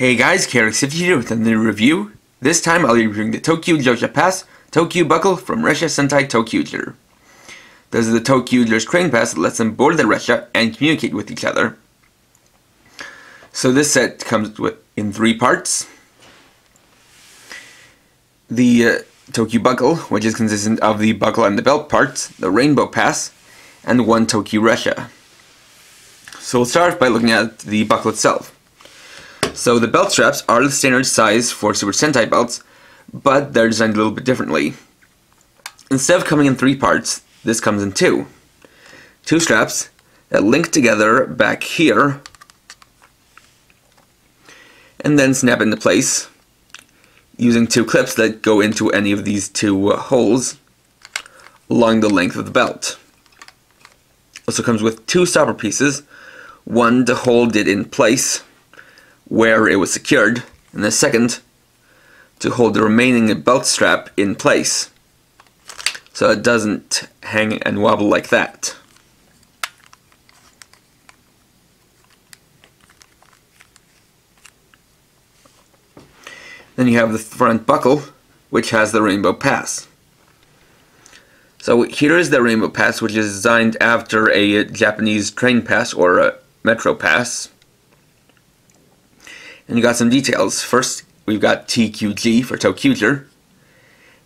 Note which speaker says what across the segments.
Speaker 1: Hey guys, Character here with another review. This time I'll be reviewing the ToQ Jousha Pass ToQ buckle from Ressha Sentai ToQger. This is the ToQger's crane pass that lets them board the Ressha and communicate with each other. So this set comes in 3 parts. The ToQ buckle, which is consistent of the buckle and the belt parts, the rainbow pass, and 1 ToQ Ressha. So we'll start by looking at the buckle itself. So the belt straps are the standard size for Super Sentai belts, but they're designed a little bit differently. Instead of coming in 3 parts, this comes in 2. 2 straps that link together back here, and then snap into place using 2 clips that go into any of these 2 holes along the length of the belt. Also comes with 2 stopper pieces, one to hold it in place where it was secured, and the second to hold the remaining belt strap in place so it doesn't hang and wobble like that. Then you have the front buckle, which has the rainbow pass. So here is the rainbow pass, which is designed after a Japanese train pass or a metro pass. And you got some details. First, we've got TQG for ToQger.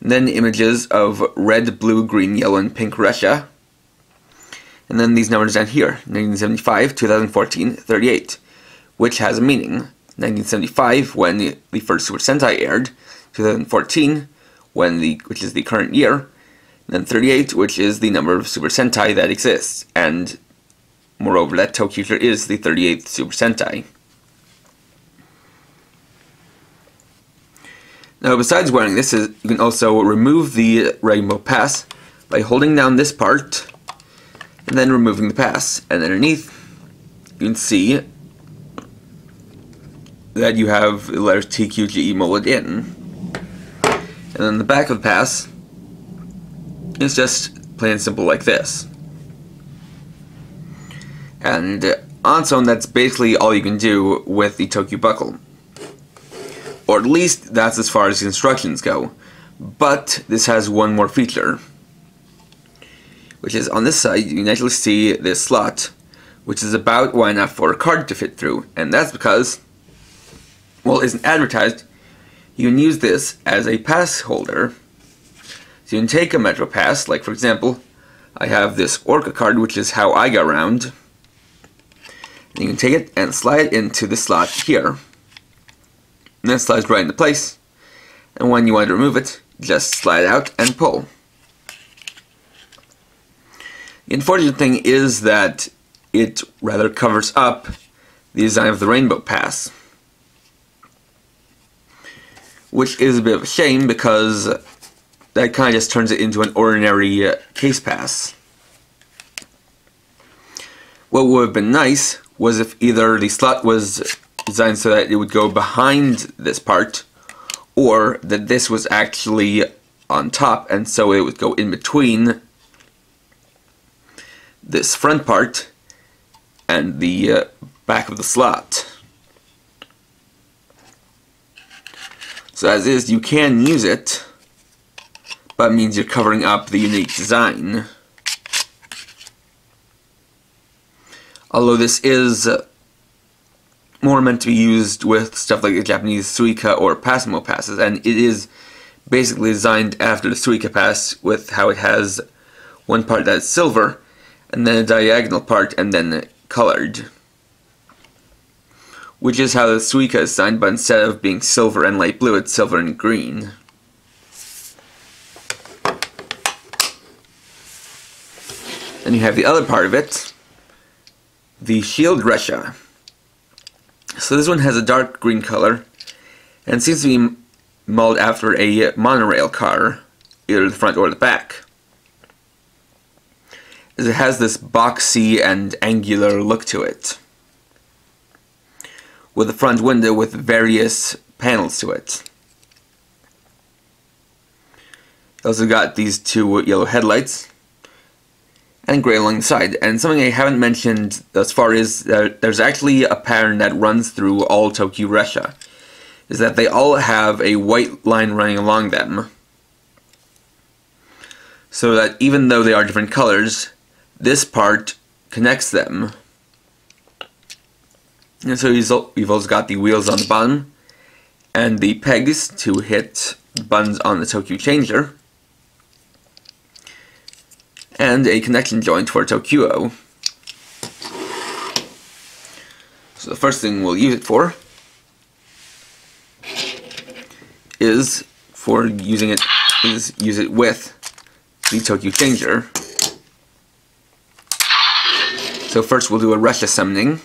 Speaker 1: Then images of red, blue, green, yellow, and pink Ressha. And then these numbers down here, 1975, 2014, 38, which has a meaning. 1975, when the first Super Sentai aired. 2014, which is the current year. And then 38, which is the number of Super Sentai that exists. And moreover, that ToQger is the 38th Super Sentai. Now, besides wearing this, you can also remove the rainbow pass by holding down this part and then removing the pass. And underneath, you can see that you have the letters TQGE molded in. And then the back of the pass is just plain and simple like this. And on its own, that's basically all you can do with the ToQ buckle. Or at least that's as far as the instructions go. But this has one more feature, which is on this side you can actually see this slot, which is about wide enough for a card to fit through. And that's because, well, it isn't advertised, you can use this as a pass holder. So you can take a Metro Pass, like for example, I have this Orca card, which is how I go around. And you can take it and slide it into the slot here. And then it slides right into place. And when you want to remove it, just slide out and pull. The unfortunate thing is that it rather covers up the design of the rainbow pass, which is a bit of a shame because that kind of just turns it into an ordinary case pass. What would have been nice was if either the slot was designed so that it would go behind this part, or that this was actually on top and so it would go in between this front part and the back of the slot. So as is, you can use it, but it means you're covering up the unique design. Although this is more meant to be used with stuff like the Japanese Suica or Passimo passes, and it is basically designed after the Suica pass with how it has one part that's silver, and then a diagonal part, and then colored. Which is how the Suica is designed, but instead of being silver and light blue, it's silver and green. Then you have the other part of it, the Shield Ressha. So this one has a dark green color, and seems to be modeled after a monorail car, either the front or the back. As it has this boxy and angular look to it, with a front window with various panels to it. It also got these 2 yellow headlights, and gray along the side. And something I haven't mentioned thus far is that there's actually a pattern that runs through all ToQ Ressha, is that they all have a white line running along them, so that even though they are different colors, this part connects them. And so we've also got the wheels on the bottom, and the pegs to hit buttons on the ToQ changer, and a connection joint for ToQ. So the first thing we'll use it for is use it with the ToQ changer. So first we'll do a Ressha summoning.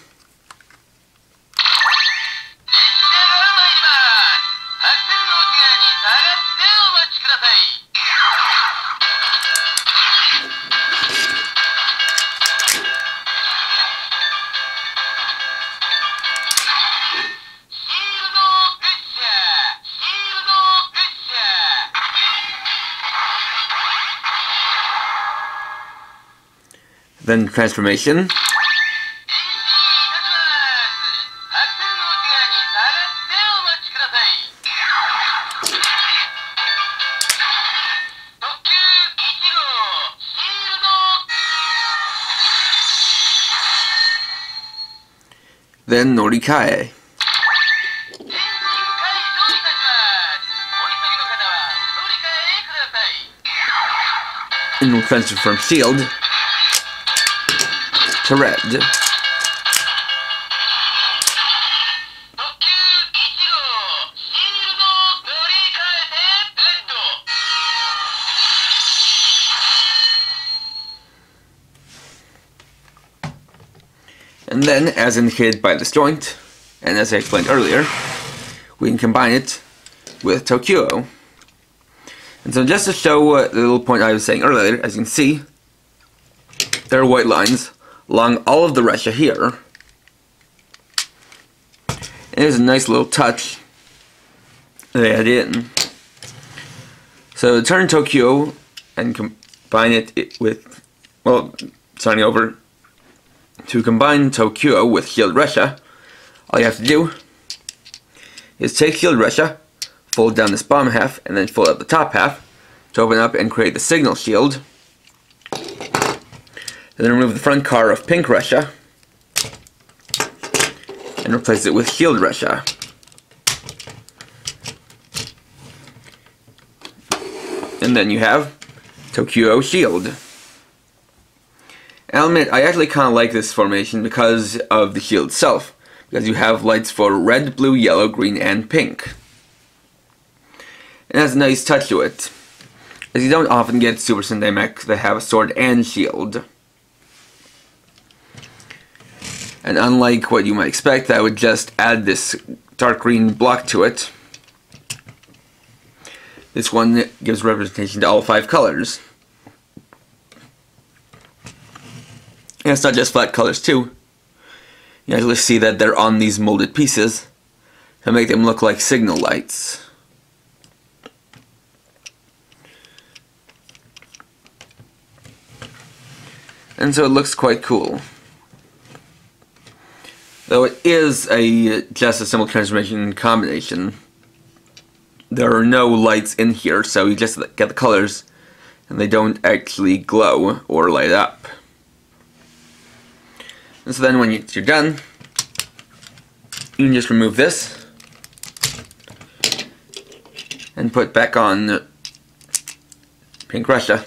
Speaker 1: Then transformation. Then Norikae. And we'll transfer from shield to red. And then, as indicated by this joint, and as I explained earlier, we can combine it with ToQ. And so just to show the little point I was saying earlier, as you can see, there are white lines along all of the Ressha here. And there's a nice little touch they add in. So turn ToQ and combine it with, well, starting over, to combine ToQ with Shield Ressha, all you have to do is take Shield Ressha, fold down this bottom half, and then fold up the top half to open up and create the signal shield. Then remove the front car of pink Ressha and replace it with Shield Ressha. And then you have ToQ Shield. And I'll admit, I actually kind of like this formation because of the shield itself, because you have lights for red, blue, yellow, green, and pink. And it has a nice touch to it, as you don't often get Super Sentai mechs that have a sword and shield. And unlike what you might expect, that would just add this dark green block to it, this one gives representation to all 5 colors. And it's not just flat colors too. You actually see that they're on these molded pieces to make them look like signal lights. And so it looks quite cool. Though it is just a simple transformation combination, there are no lights in here, so you just get the colors and they don't actually glow or light up. And so then when you're done, you can just remove this and put back on pink Ressha.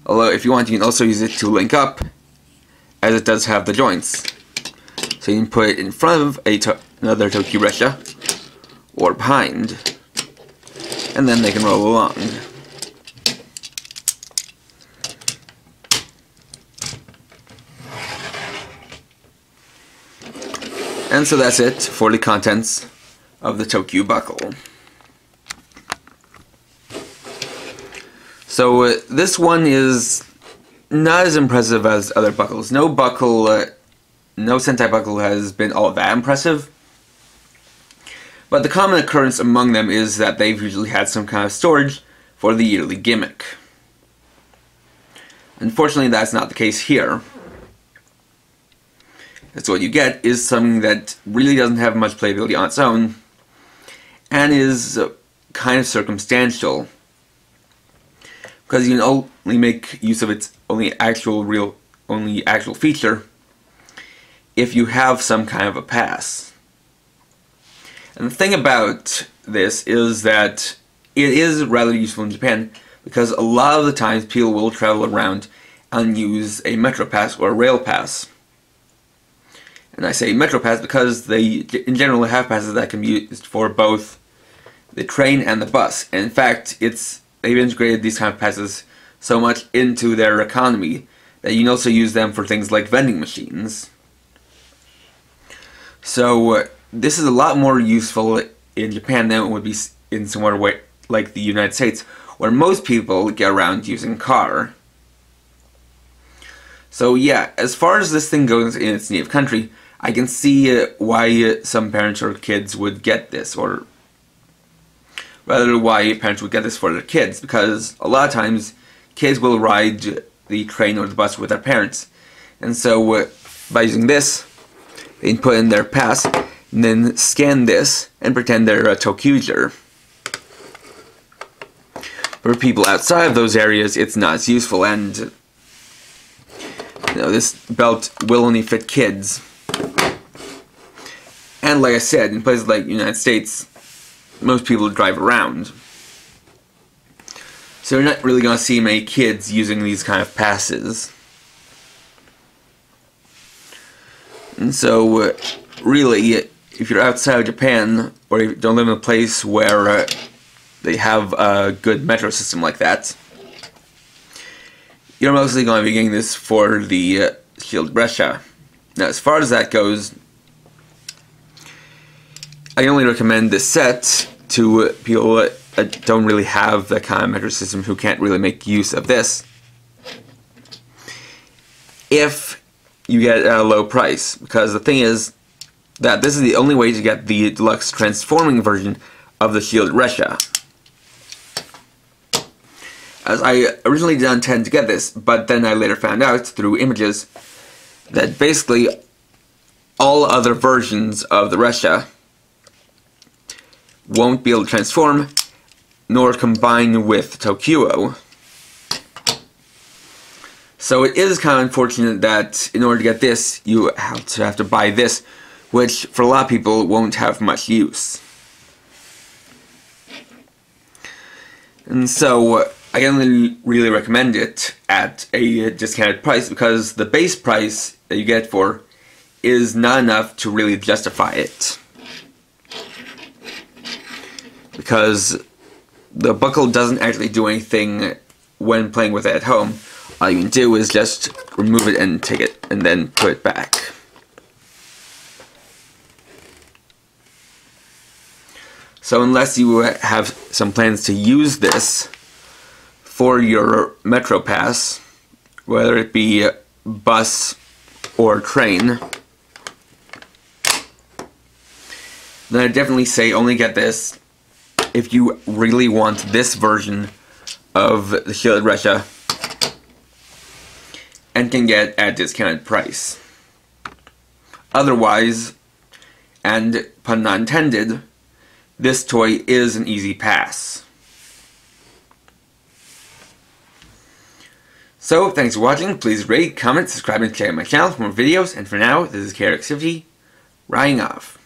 Speaker 1: Although if you want, you can also use it to link up, as it does have the joints. So you can put it in front of another ToQ Ressha, or behind, and then they can roll along. And so that's it for the contents of the ToQ buckle. So this one is not as impressive as other buckles. No Sentai buckle has been all that impressive. But the common occurrence among them is that they've usually had some kind of storage for the yearly gimmick. Unfortunately, that's not the case here. So what you get is something that really doesn't have much playability on its own, and is kind of circumstantial, because you can only make use of its only actual feature if you have some kind of a pass. And the thing about this is that it is rather useful in Japan, because a lot of the times people will travel around and use a metro pass or a rail pass. And I say metro pass because they in general have passes that can be used for both the train and the bus. And in fact, they've integrated these kind of passes so much into their economy that you can also use them for things like vending machines. So this is a lot more useful in Japan than it would be in somewhere like the United States, where most people get around using car. So yeah, as far as this thing goes in its native country, I can see why some parents or kids would get this, or rather why parents would get this for their kids, because a lot of times kids will ride the train or the bus with their parents, and so by using this, they can put in their pass and then scan this and pretend they're a ToQ user. For people outside of those areas, it's not as useful, and this belt will only fit kids. And like I said, in places like the United States, most people drive around. So you're not really going to see many kids using these kind of passes. And so, really, if you're outside of Japan, or if you don't live in a place where they have a good metro system like that, you're mostly going to be getting this for the Shield Ressha. Now, as far as that goes, I only recommend this set to people that don't really have that kind of metro system, who can't really make use of this, if you get it at a low price. Because the thing is that this is the only way to get the deluxe transforming version of the Shield Ressha. As I originally did not intend to get this, but then I later found out through images that basically all other versions of the Ressha won't be able to transform nor combine with ToQ. So it is kind of unfortunate that in order to get this, you have to buy this, which for a lot of people won't have much use. And so I can really recommend it at a discounted price, because the base price that you get it for is not enough to really justify it. Because the buckle doesn't actually do anything when playing with it at home. All you can do is just remove it and take it, and then put it back. So unless you have some plans to use this for your Metro Pass, whether it be bus or train, then I definitely say only get this if you really want this version of the Shield Ressha and can get it at a discounted price. Otherwise, and pun not intended, this toy is an easy pass. So, thanks for watching. Please rate, comment, subscribe, and check out my channel for more videos. And for now, this is KRX50, riding off.